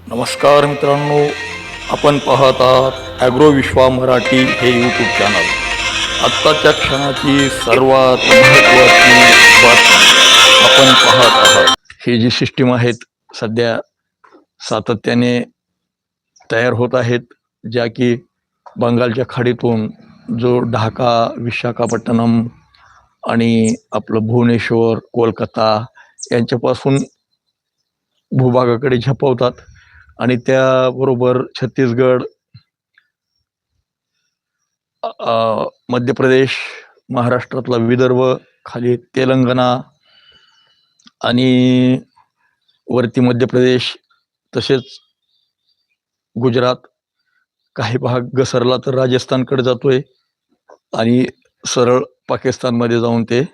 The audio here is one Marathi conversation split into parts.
नमस्कार मित्रांनो, आपण पाहत आहात ॲग्रो विश्वा मराठी हे यूट्यूब चॅनल. आत्ताच्या क्षणाची सर्वात महत्त्वाची बातमी आपण पाहत आहात. ही जी सिस्टीम आहेत सध्या सातत्याने तयार होत आहेत, ज्या की बंगालच्या खाडीतून जो ढाका, विशाखापट्टणम आणि आपलं भुवनेश्वर, कोलकाता यांच्यापासून भूभागाकडे झेपावतात आणि त्याबरोबर छत्तीसगड, मध्य प्रदेश, महाराष्ट्रातला विदर्भ, खाली तेलंगणा आणि वरती मध्य प्रदेश, तसेच गुजरात, काही भाग घसरला तर राजस्थानकडे जातोय आणि सरळ पाकिस्तानमध्ये जाऊन ते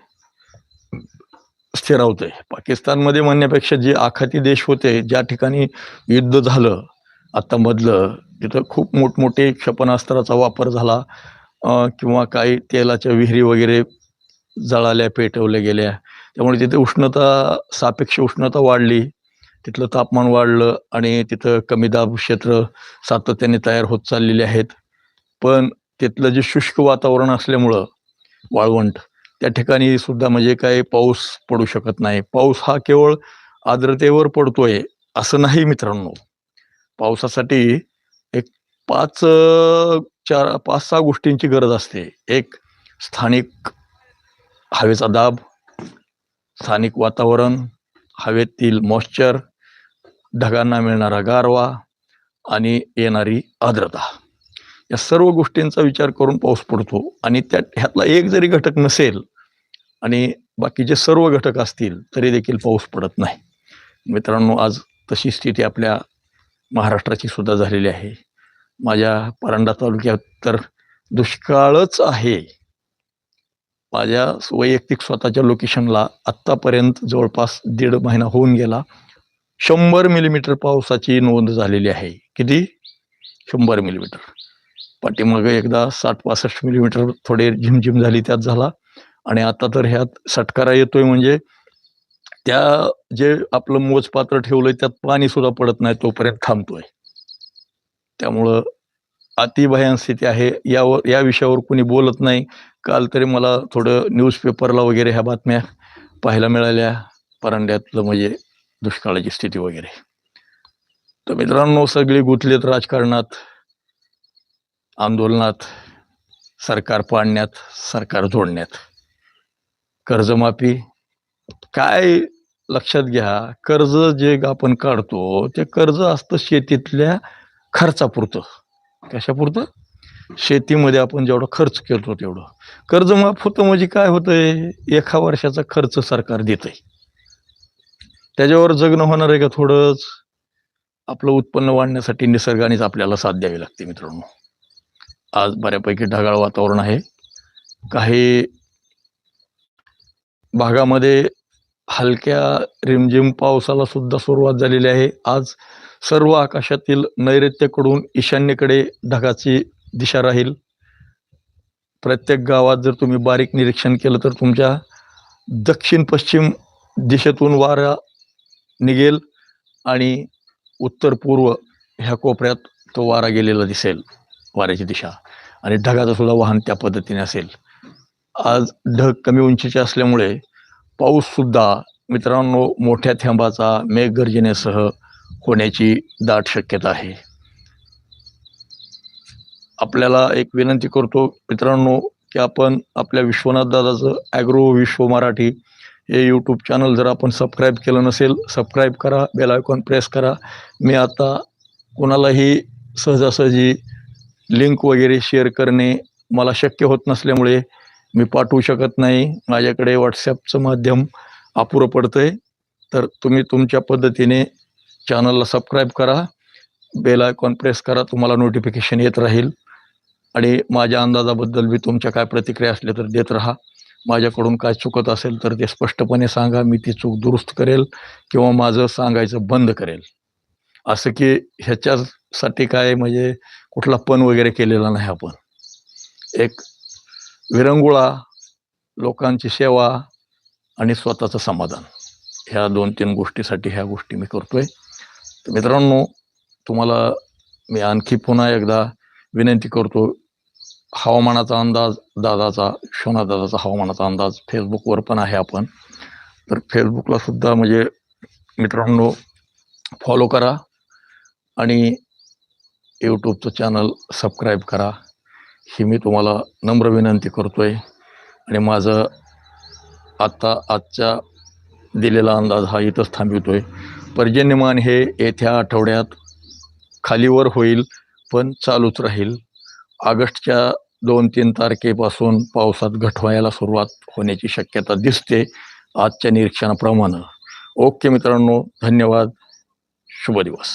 स्थिरावतंय. पाकिस्तानमध्ये म्हणण्यापेक्षा जे आखाती देश होते, ज्या ठिकाणी युद्ध झालं आता मधलं, तिथं खूप मोठमोठे क्षेपणास्त्राचा वापर झाला किंवा काही तेलाच्या विहिरी वगैरे जळाल्या, पेटवल्या गेल्या. त्यामुळे तिथे सापेक्ष उष्णता वाढली, तिथलं तापमान वाढलं आणि तिथं कमी दाब क्षेत्र सातत्याने तयार होत चाललेले आहेत. पण तिथलं जे शुष्क वातावरण असल्यामुळं वाळवंट, त्या ठिकाणी सुद्धा म्हणजे काही पाऊस पडू शकत नाही. पाऊस हा केवळ आर्द्रतेवर पडतोय असं नाही मित्रांनो. पावसासाठी एक 5-6 गोष्टींची गरज असते. एक, स्थानिक हवेचा दाब, स्थानिक वातावरण, हवेतील मॉइश्चर, ढगांना मिळणारा गारवा आणि येणारी आर्द्रता. या सर्व गोष्टींचा विचार करून पाऊस पडतो आणि ह्यातला एक जरी घटक नसेल आणि बाकीचे सर्व घटक असतील तरी देखील पाऊस पडत नाही. मित्रांनो, आज तशी स्थिती आपल्या महाराष्ट्राची सुद्धा झालेली आहे. माझ्या परांडा तालुक्यात तर दुष्काळच आहे. माझ्या वैयक्तिक स्वतःच्या लोकेशनला आत्तापर्यंत जवळपास 1.5 महिना होऊन गेला. 100 मिलीमीटर पावसाची नोंद झालेली आहे. किती? 100 मिलीमीटर. पाठीमागे एकदा 60-65 मिलीमीटर थोडे झिमझिम झाली, त्यात झाला. आणि आता तर ह्यात सटकारा येतोय, म्हणजे त्या जे आपलं मोजपात्र ठेवलंय त्यात पाणी सुद्धा पडत नाही, तोपर्यंत थांबतोय. त्यामुळं अतिभयान स्थिती आहे. या विषयावर कोणी बोलत नाही. काल तरी मला थोडं न्यूजपेपरला वगैरे ह्या बातम्या पाहायला मिळाल्या, परांड्यातलं म्हणजे दुष्काळाची स्थिती वगैरे. तर मित्रांनो, सगळे गुंतलेत राजकारणात, आंदोलनात, सरकार पाडण्यात, सरकार जोडण्यात. कर्जमाफी काय लक्षात घ्या, कर्ज जे आपण काढतो ते कर्ज असतं शेतीतल्या खर्चापुरतं. कशापुरतं? शेतीमध्ये आपण जेवढा खर्च करतो तेवढं. कर्ज माफ होतं म्हणजे काय होतंय? 1 वर्षाचा खर्च सरकार देतंय. त्याच्यावर जगणं होणार आहे का? थोडंच. आपलं उत्पन्न वाढण्यासाठी निसर्गानेच आपल्याला साथ द्यावी लागते मित्रांनो. आज बऱ्यापैकी ढगाळ वातावरण आहे. काही भागामध्ये हलक्या रिमझिम पावसाला सुद्धा सुरुवात झालेली आहे. आज सर्व आकाशातील नैऋत्येकडून ईशान्येकडे ढगाची दिशा राहील. प्रत्येक गावात जर तुम्ही बारीक निरीक्षण केलं तर तुमच्या दक्षिण पश्चिम दिशेतून वारा निघेल आणि उत्तर पूर्व ह्या कोपऱ्यात तो वारा गेलेला दिसेल, वाऱ्याची दिशा. आणि ढगाचं सुद्धा वाहन त्या पद्धतीने असेल. आज ढग कमी उंचीचे असल्यामुळे पाऊस सुद्धा मित्रांनो मोठ्या थेंबाचा मेघगर्जनेसह होण्याची दाट शक्यता आहे. आपल्याला एक विनंती करतो मित्रांनो, की आपण आपल्या विश्वनाथ दादाचं ॲग्रो विश्व मराठी हे यूट्यूब चॅनल जर आपण सबस्क्राईब केलं नसेल, सबस्क्राईब करा, बेल आयकॉन प्रेस करा. मी आता कोणालाही सहजासहजी लिंक वगैरे शेअर करणे मला शक्य होत नसल्यामुळे मी पाठवू शकत नाही. माझ्याकडे व्हॉट्सॲपचं माध्यम अपुरं पडतंय. तर तुम्ही तुमच्या पद्धतीने चॅनलला सबस्क्राईब करा, बेल आयकॉन प्रेस करा, तुम्हाला नोटिफिकेशन येत राहील. आणि माझ्या अंदाजाबद्दल बी तुमच्या काय प्रतिक्रिया असल्या तर देत राहा. माझ्याकडून काय चुकत असेल तर ते स्पष्टपणे सांगा, मी ती चूक दुरुस्त करेल किंवा माझं सांगायचं बंद करेल. असं की ह्याच्यासाठी काय म्हणजे कुठला पण वगैरे केलेला नाही. आपण एक विरंगुळा, लोकांची सेवा आणि स्वतःचं समाधान, ह्या 2-3 गोष्टीसाठी ह्या गोष्टी मी करतोय. तर मित्रांनो, तुम्हाला मी आणखी पुन्हा एकदा विनंती करतो, हवामानाचा अंदाज दादाचा, विश्वनाथ दादाचा हवामानाचा अंदाज फेसबुकवर पण आहे आपण, तर फेसबुकला सुद्धा म्हणजे मित्रांनो फॉलो करा आणि यूट्यूबचं चॅनल सबस्क्राईब करा, ही मी तुम्हाला नम्र विनंती करतोय. आणि माझं आजच्या दिलेला अंदाज हा इथंच थांबवतोय. पर्जन्यमान हे येत्या आठवड्यात खालीवर होईल, पण चालूच राहील. ऑगस्टच्या 2-3 तारखेपासून पावसात घट व्हायला सुरुवात होण्याची शक्यता दिसते आजच्या निरीक्षणाप्रमाणे. ओके मित्रांनो, धन्यवाद. शुभ दिवस.